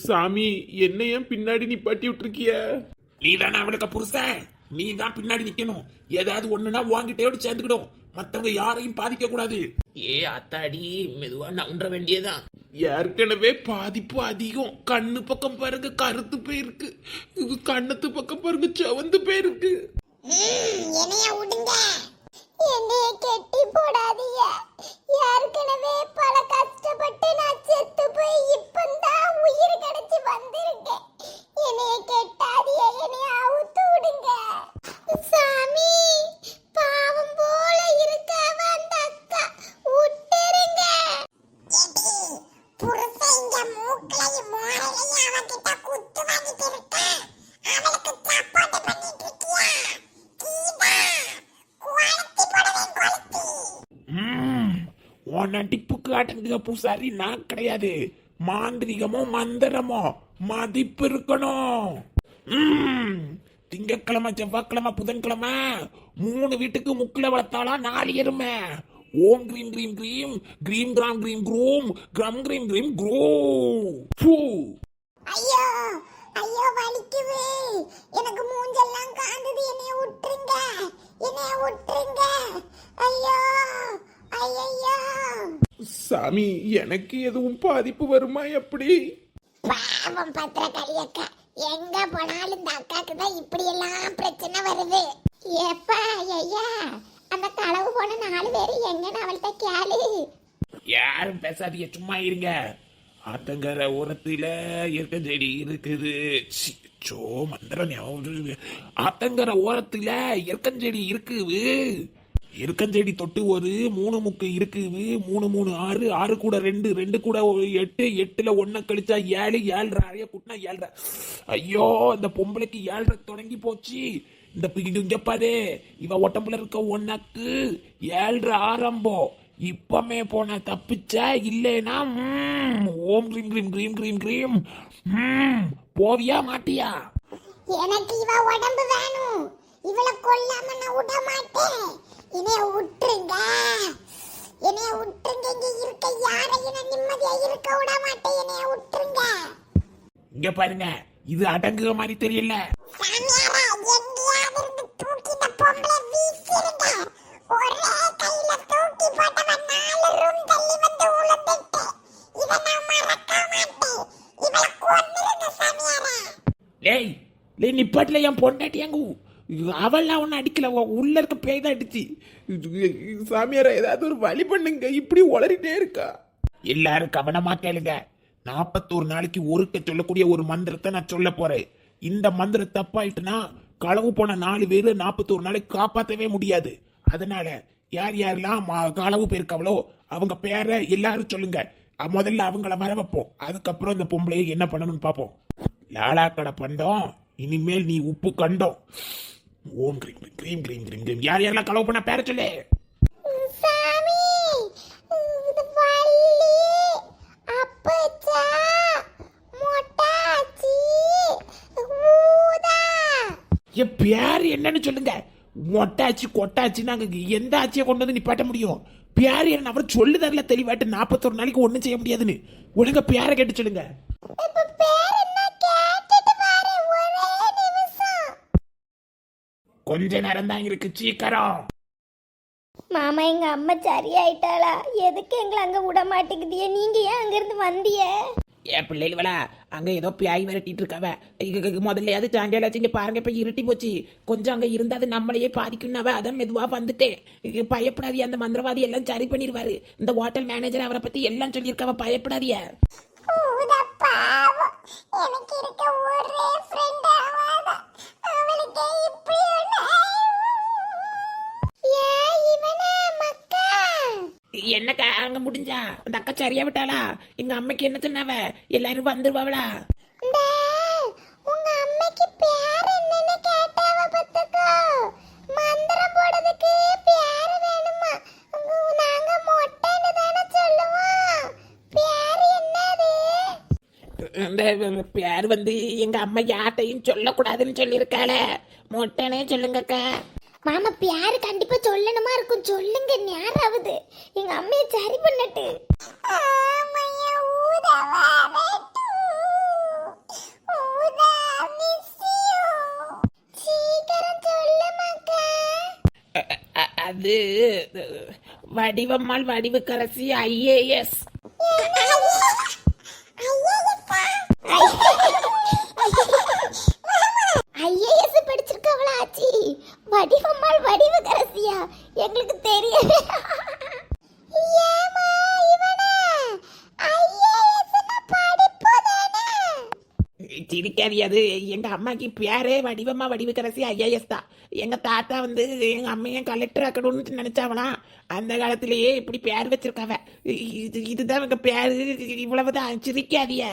சாமி என்ன ஏன் பின்னாடி நிப்பாட்டி விட்டுருக்கிய? நீ தானே அவளுக்கு புருஷன், நீ தான் பின்னாடி நிக்கணும். ஏதாவது ஒண்ணுனா வாங்கிட்டே சேர்ந்துக்கிடும், மத்தவங்க யாரையும் பாதிக்க கூடாது. ஏ அத்தாடி, மெதுவா நவுன்ற வேண்டியதான். ஏற்கனவே பாதிப்பு அதிகம். கண்ணு பக்கம் பாருங்க கருத்து போயிருக்கு, கண்ணத்து பக்கம் பாருங்க செவந்து போயிருக்கு. என்னைய விடுங்க, என்னைய கெட்டி போடாதீங்க. ஏற்கனவே பல கஷ்டப்பட்டு நான் செத்து போய் இப்பந்தான் உயிர் கிடைச்சி வந்திருக்கேன். என்னைய கெட்டாதீங்க, என்னைய அவுத்து விடுங்க. சாமி, பாவம் போல இருக்கவ அந்த அக்கா, விட்டுருங்க. புருஷன் இங்க மூக்களையும் மோரையும் அவகிட்ட குத்து வாங்கிட்டு இருக்கா. அவளுக்கு சப்போர்ட் பண்ணிட்டு இருக்கியா? உன் நடிப்புக்கு அடங்குக பூசாரி நான் கிடையாது. மாந்திரிகமோ மந்திரமோ மதிப்பு இருக்கணும். திங்கக்கிழமை செவ்வாய்க்கிழமை புதன்கிழமை 3 வீட்டுக்கு முக்கில வளர்த்தாலாம் 4 எருமை. ஓம் கிரீம் கிரீம் கிரீம் கிரீம் கிராம் கிரீம் க்ரூம் கிரம் கிரீம் கிரீம் க்ரூ. ஐயோ ஐயோ வலிக்குது, எனக்கு மூஞ்செல்லாம் காந்துது. என்னைய விட்டுருங்க, என்னைய விட்டுருங்க. ஐயோ ஐயோ. சாமி எனக்கு எதுவும் பாதிப்பு வருமா? எப்படி? பாவம் பத்திரக்காரியக்கா, எங்க போனாலும் இந்த அக்காக்கு தான் இப்படி எல்லாம் பிரச்சனை வருது. ஏப்பா ஐயா, அந்த களவு போன 4 பேரு எங்கன்னு அவள்கிட்ட கேளு. யாரும் பேசாதீங்க, சும்மா இருங்க. ஆத்தங்கர ஓரத்துல செடி இருக்குது. சோ மந்திரம் ஆத்தங்கர ஓரத்துல செடி இருக்குது. செடி தொட்டு ஒரு 3 முக்கு இருக்குது. 3 3 6 6 கூட 2 2 கூட 8 8ல 1 கழிச்சா 7 7 அறைய கூட்டினா 7. ஐயோ, இந்த பொம்பளைக்கு 7 தொடங்கி போச்சு. இந்த இங்க பாரு, இவ உடம்புல இருக்க 1க்கு 7 ஆரம்பம். இப்பமே போன தப்பிச்சா இல்லைனா ஓம் கிரீம் கிரீம் கிரீம் கிரீம் கிரீம் போவியா மாட்டியா? எனக்கு இவ உடம்பு வேணும், இவளை கொல்லாம நான் விட மாட்டேன். என்னைய விட்டுருங்க, என்னைய விட்டுருங்க. இங்க இருக்க யாரையும் நான் நிம்மதியா இருக்க விட மாட்டேன். என்னைய விட்டுருங்க. இங்க பாருங்க, இது அடங்குற மாதிரி தெரியல. சாமியாரா, எங்கேயாவது இருந்து தூக்கி இந்த பொம்பளை வீசிருங்க. ஒரே கையில தூக்கி போட்டவன் 4 ரூம் தள்ளி வந்து உளுந்துட்டு. இதை நான் மறக்க மாட்டேன். இவளை கொன்னுருங்க சாமியாரா. லேய் லே, நிப்பாட்டில என் பொண்டாட்டியாங்கு. அவள்லாம் ஒன்னும் அடிக்கல, உள்ள இருக்க பேய் தான் அடிச்சு. சாமியாரா ஏதாவது ஒரு வழி பண்ணுங்க, இப்படி உளறிட்டே இருக்கா. எல்லாரும் கவனமா கேளுங்க. 41 நாளைக்கு ஒருக்க சொல்லக்கூடிய ஒரு மந்திரத்தை நான் சொல்ல போறேன். இந்த மந்திரம் தப்பாயிட்டுனா களவு போன 4 பேரு 41 நாளைக்கு காப்பாற்றவே முடியாது. அதனால யார் யாரெல்லாம் களவு போயிருக்காவளோ அவங்க பேரை எல்லாரும் சொல்லுங்க. முதல்ல அவங்கள வர வைப்போம், அதுக்கப்புறம் இந்த பொம்பளையை என்ன பண்ணணும்னு பார்ப்போம். லாலா கடை பண்டம், இனிமேல் நீ உப்பு கண்டோம். ஓம் கிரீம் கிரீம் கிரீம் கிரீம் கிரீம். யார் யாரெல்லாம் களவு பண்ண பேரை சொல்லு. சாமி, இது வள்ளி, அப்பச்சா, மொட்டாச்சி, ஊதா. என் பேர் என்னன்னு சொல்லுங்க. மொட்டாச்சி கொட்டாச்சி நாங்க எந்த ஆட்சியை கொண்டு வந்து நிப்பாட்ட முடியும்? பேர் என்ன அவர் சொல்லு தரல தெளிவாட்டு. 41 நாளைக்கு ஒண்ணும் செய்ய முடியாதுன்னு. ஒழுங்க பேரை கேட்டு சொல்லுங்க. இப்ப பேர் என்ன கேட்டுட்டு பாரு, ஒரே நிமிஷம். கொஞ்ச நேரம் தான் இருக்கு, சீக்கிரம். மாமா, எங்க அம்மா சரியாயிட்டாளா? எதுக்கு எங்களை அங்க விட மாட்டேங்குதிய? நீங்க ஏன் அங்க இருந்து வந்திய? ஏன் பிள்ளைகளா, அங்க ஏதோ பியாய் விரட்டிட்டு இருக்காவ. முதல்ல சாயங்காலம் இங்க பாருங்க, இப்ப இருட்டி போச்சு. கொஞ்சம் அங்க இருந்தா அது நம்மளையே பாதிக்கும்னாவ, அதான் மெதுவா வந்துட்டேன். பயப்படாதிய, அந்த மந்திரவாதி எல்லாம் சரி பண்ணிடுவாரு. இந்த ஹோட்டல் மேனேஜர் அவரை பத்தி எல்லாம் சொல்லியிருக்காவ, பயப்படாதிய. ஊதா பாவம், எனக்கு இருக்க ஒரே ஃப்ரெண்ட் அவதான். அவளுக்கு இப்படி ஒண்ணு. என்னக்கா அங்க முடிஞ்சா? அந்த அக்கா சரியா விட்டாளா? எங்க அம்மைக்கு என்ன சொன்னாவ? எல்லாரும் வந்துருவாங்களா? உங்க அம்மைக்கு பேர் என்னன்னு கேட்டாவ பத்துக்கோ. மந்திரம் போடுறதுக்கு பேர் வேணுமா? நாங்க மொட்டைன்னு தானே சொல்லுவோம். பேர் என்னது? அந்த பேர் எங்க அம்மா யார்ட்டையும் சொல்லக்கூடாதுன்னு சொல்லியிருக்காள. மொட்டைனே சொல்லுங்கக்கா. மாமா, பேரு கண்டிப்பா சொல்லணுமா இருக்கும், சொல்லுங்க. நேராவது எங்க அம்மையை சரி பண்ணட்டு. ஆமையா ஊதவா வெட்டு. அது வடிவம்மாள் வடிவுக்கரசி IAS. IAS படிச்சிருக்கவளா ஆச்சி? வடிவம்மாள் வடிவுக்கரசியா? எங்களுக்கு தெரியல. ஏமா இவனா IAS படிப்பதானே? சிரிக்காது, அது எங்க அம்மாக்கு பேரே வடிவம்மா வடிவுக்கரசி IAS தான். எங்க தாத்தா வந்து எங்க அம்மையும் கலெக்டர் ஆக்கணும்னு நினைச்சாவலாம். அந்த காலத்திலேயே இப்படி பேர் வச்சிருக்காவ. இதுதான் எங்க பேரு, இவ்வளவுதான். சிரிக்காதிய.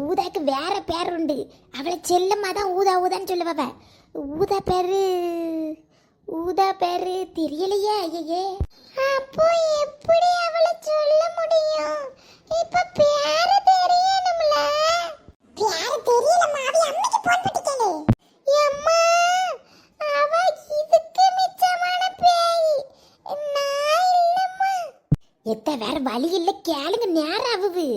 ஊதாக்கு வேற பேர் உண்டு. அவளை செல்லம்மா தான் ஊதா ஊதான்னு சொல்லுவவ. ஊதா பேரு தெரியலையே. ஐயே, அப்போ எப்படி அவளை சொல்ல முடியும்? இப்ப பேரு தெரியணும்ல. பேரு தெரியலம்மா, அவ அம்மைக்கு போன் பண்ணி கேளு. அம்மா, அவ இதுக்கு மிச்சமான பேய். நான் இல்லம்மா. எத்த வேற வழி இல்ல, கேளுங்க. நேரம் ஆகுது.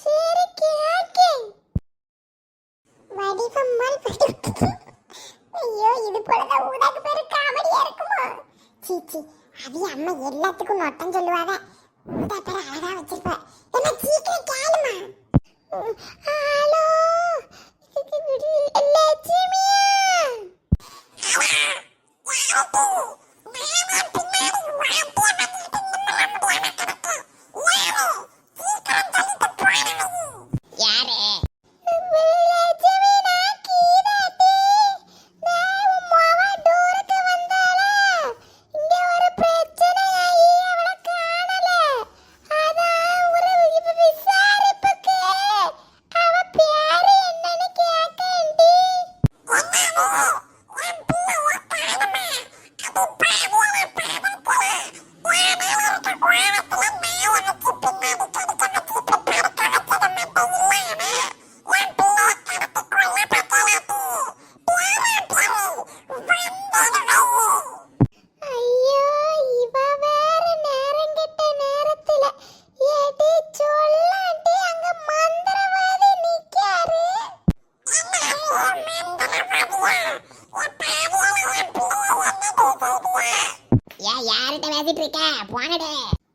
சரி கேக்கே. வடிவம்மாள் ஐயோ, இது போலதான் ஊதாக்கு பேரு காமெடியா இருக்குமா? சீச்சி, அது அம்மா எல்லாத்துக்கும் நொட்டம் சொல்லுவாங்க. ஊதா பேரு அழகா வச்சிருப்பா. என்ன சீக்கிரம் கேளுமா. ஹலோ லட்சுமியா?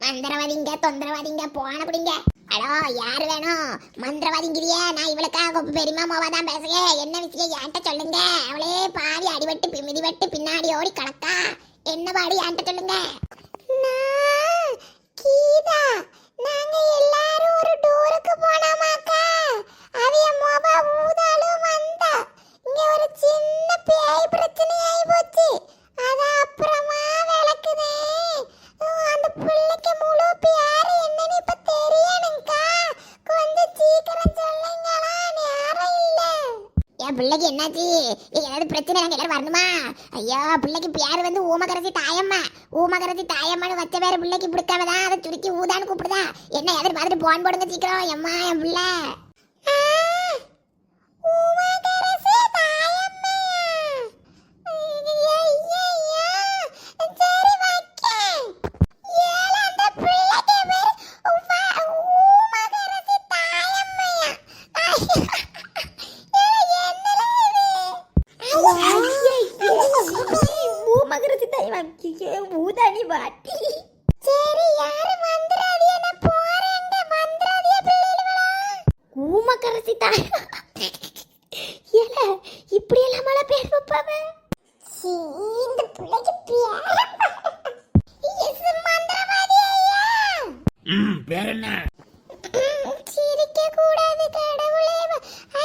மந்திரவாதிங்க தொந்தரவாதிங்க போன பிடிங்க. ஹலோ, யாரு வேணும்? மந்திரவாதிங்கிறியா? நான் இவளுக்காக பெரியமா மோவா தான் பேசுறேன். என்ன விஷயம் என்கிட்ட சொல்லுங்க. அவளே பாதி அடிபட்டு மிதிபட்டு பின்னாடி ஓடி கலக்கா. என்ன பாடி என்கிட்ட சொல்லுங்க. கீதா, நாங்க எல்லாரும் ஒரு டூருக்கு போனோமாக்கா. அவிய மோவா ஊதாலும் வந்தா. இங்க ஒரு சின்ன பேய் பிரச்சனை ஆயி போச்சு. அத அப்புறமா விளக்குதே. அந்த பிள்ளைக்கு முழு பேரு என்னன்னு இப்ப தெரியணும்க்கா. கொஞ்சம் சீக்கிரம் சொல்லுங்களா, நேரம் இல்ல. என் பிள்ளைக்கு என்னாச்சு? ஏதாவது பிரச்சனை? நாங்க எல்லாரும் வரணுமா? ஐயா, பிள்ளைக்கு பேரு வந்து ஊமகரசி தாயம்மா. ஊமகரசி தாயம்மான்னு வச்ச பேரு பிள்ளைக்கு பிடிக்காமதான் அதை சுருக்கி ஊதான்னு கூப்பிடுதா. என்ன எதிர்த்து பார்த்துட்டு போன் போடுங்க சீக்கிரம். எம்மா, என் பிள்ளை ஊதானி வாட்டி. சரி, யாரு மந்திராதியா? நான் போறேங்க. மந்திராதியா பிள்ளைகளா? ஊமகரசி தாய். ஏல, இப்படி எல்லாம் மழை பேர் வைப்பாவ. இந்த பிள்ளைக்கு பேர் எஸ் மந்திரவாதி ஐயா. வேற என்ன? சிரிக்க கூடாது கடவுளே.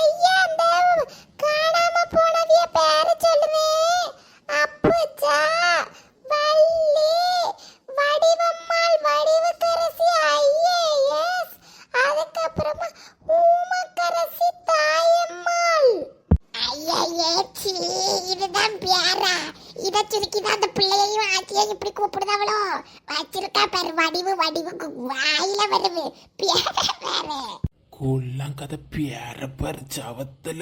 ஐயா, அந்த காணாம போனவிய பேரு சொல்லுவே. அப்பச்சா, வள்ளி, வடிவம்மாள் வடிவுக்கரசி IAS, அதுக்கப்புறமா ஊமக்கரசி தாயம்மாள். ஐயே, சீ, இதுதான் பேரா? இத சுருக்கிதான் அந்த பிள்ளையையும் ஆச்சியையும் இப்படி கூப்பிடுதாவளோ? வச்சிருக்கா பேரு வடிவு. வாயில வருது பேர. கொல்லாம் கதை பேர பாரு. சவத்துல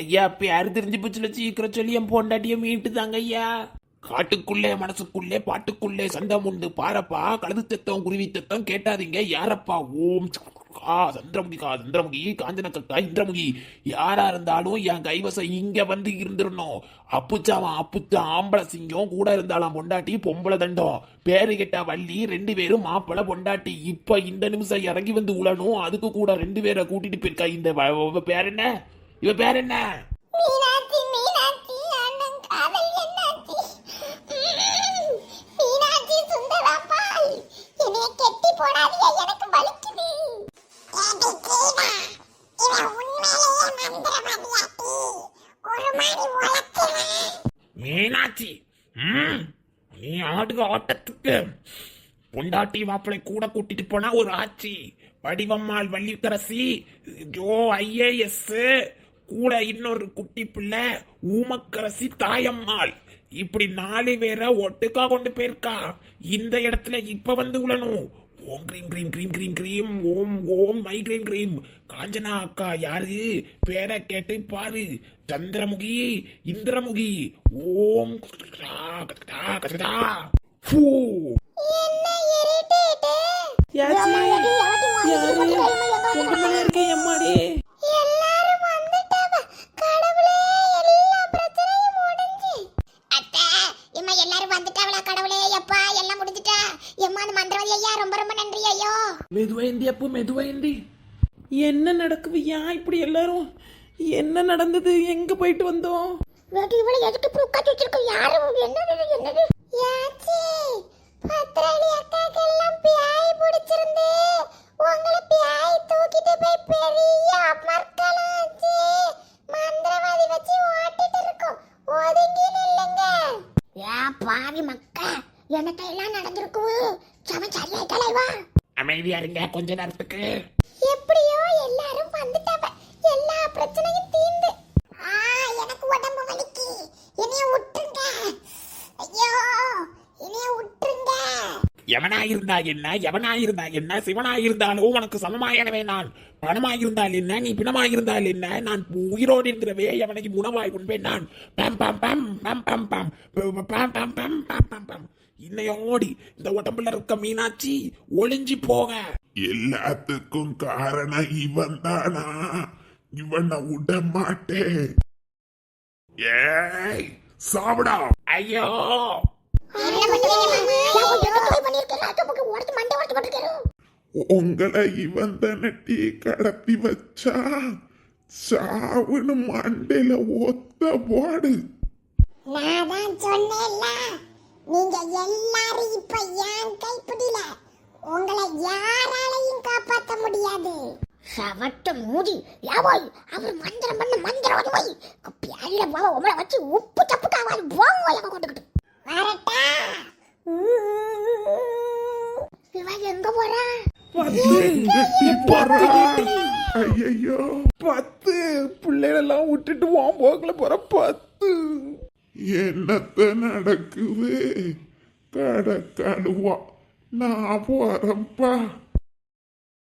ஐயா பேர் தெரிஞ்சு போச்சுல, சீக்கிரம் சொல்லி என் பொண்டாட்டிய மீட்டு தாங்க ஐயா. காட்டுக்குள்ளே மனசுக்குள்ளே பாட்டுக்குள்ளே சந்தம் உண்டு பாரப்பா, கழுது தத்தம் குருவி தத்தம் கேட்டாதீங்க யாரப்பா. ஓம் சந்திரமுகி சந்திரமுகி காஞ்சனக்கா இந்திரமுகி, யாரா இருந்தாலும் என் கைவசம் இங்க வந்து இருந்துடணும். அப்புச்சாவன் அப்புச்சா ஆம்பளை சிங்கம் கூட இருந்தாலும் பொண்டாட்டி பொம்பளை தண்டம். பேரு கேட்டா வள்ளி, 2 பேரும் மாப்பிளை பொண்டாட்டி. இப்ப இந்த நிமிஷம் இறங்கி வந்து உழணும், அதுக்கு கூட 2 பேரை கூட்டிட்டு போயிருக்கா. இந்த பேர் என்ன, இவ பேர் என்ன? மீனாட்சி மீனாட்சி அண்ணன் காதல் என்னாச்சு? மீனாட்சி சுந்தரம்பாள், என்னைய கெட்டி போடாதீங்க, எனக்கு வலிக்குது. ஏடி கீதா, இவன் உண்மையிலேயே மந்திரவாதியாட்டி. ஒரு மாதிரி உழைக்கிறான். மீனாட்சி, நீ ஆடுக ஆட்டத்துக்கு பொண்டாட்டி மாப்பிளை கூட கூட்டிட்டு போனா ஒரு ஆட்சி. வடிவம்மாள் வள்ளிக்கரசி, IAS கூட இன்னொரு குட்டி பிள்ளை ஊமக்கரசி தாயம்மாள், இப்படி 4 பேரை ஒட்டுக்கா கொண்டு போயிருக்கா. இந்த இடத்துல இப்ப வந்து உழணும். ஓம் கிரீம் கிரீம் கிரீம் கிரீம் கிரீம் ஓம் ஓம் மைக்ரீம் கிரீம். காஞ்சனா அக்கா யாரு, பேரை கேட்டு பாரு. சந்திரமுகி இந்திரமுகி. ஓம் என்ன இரிட்டேட்? எல்லாரும் வந்துட்டாவ. கடவுளே, எல்லா பிரச்சனையும் முடிஞ்சு. அத்தை, எம்மா எல்லாரும் வந்துட்டாவளா கடவுளே? எப்பா எல்லாம் முடிஞ்சிட்டா? எம்மா அந்த மந்திரவாதி ஐயா ரொம்ப ரொம்ப நன்றி ஐயோ. மெதுவாயந்தி அப்போ மெதுவாயந்தி. என்ன நடக்குது? ஏன் இப்படி எல்லாரும்? என்ன நடந்தது? எங்க போயிட்டு வந்தோம்? வேட்டி இவளை எதுக்கு இப்படி உட்காந்து வச்சிருக்கோம்? யாரும் என்னது? யாச்சி, பத்ராளி அக்காக்கெல்லாம் பியாய் பிடிச்சிருந்து உங்களை பியாய் தூக்கிட்டு போய் பெரிய மர்க்கலாச்சு மந்திரவாதி வச்சு ஓட்டிட்டு இருக்கோம். ஒதுங்கி நில்லுங்க. ஏன் பாவி மக்கா, எனக்கு எல்லாம் நடந்திருக்கு. சமன் சரியாயிட்டலைவா? அமைதியா இருங்க கொஞ்ச நேரத்துக்கு. எப்படியோ எல்லாரும் வந்துட்டாவ. எல்லா பிரச்சனையும் தீர்ந்து. எனக்கு உடம்பு வலிக்கு. என்னைய விட்டுருங்க. ஐயோ, என்னைய விட்டுருங்க. எவனாயிருந்தா என்ன, சிவனாயிருந்தாலும் உனக்கு சமமாயனவே நான். பணமாயிருந்தால் என்ன, நீ பிணமாயிருந்தால் என்ன, நான் உயிரோடு இருக்கிறவே எவனைக்கு உணவாய் உண்பேன் நான். பம் பம் பம் பம் பம் பம் பம் பம் பம் பம் பம் பம். இன்னையோடி இந்த உடம்புல இருக்க மீனாட்சி ஒளிஞ்சு போக. எல்லாத்துக்கும் காரணம் இவன் தானா? இவனை விட மாட்டேன். ஏய் சாப்பிடா. ஐயோ, உங்களை இவன் தானே டீ கடத்தி வச்சா? சாவுன்னு மண்டையில ஒத்த போடு. நான் தான் சொன்னேன்ல, நீங்க எல்லாரும் இப்ப என் கைப்பிடியில. உங்களை யாராலையும் காப்பாற்ற முடியாது. சவட்ட மூடி யாவாய், அவர் மந்திரம் பண்ண மந்திரவாதி போய் பேரில போவ உங்களை வச்சு உப்பு தப்புக்காவாது போங்க எங்க கொண்டுக்கிட்டு வரட்டா. இவன் எங்க போறா? ஐயோ 10 பிள்ளைகளெல்லாம் விட்டுட்டு வான் போகல போற 10. என்னத்த நடக்குது? கடக்கழுவா நான் போறப்பா.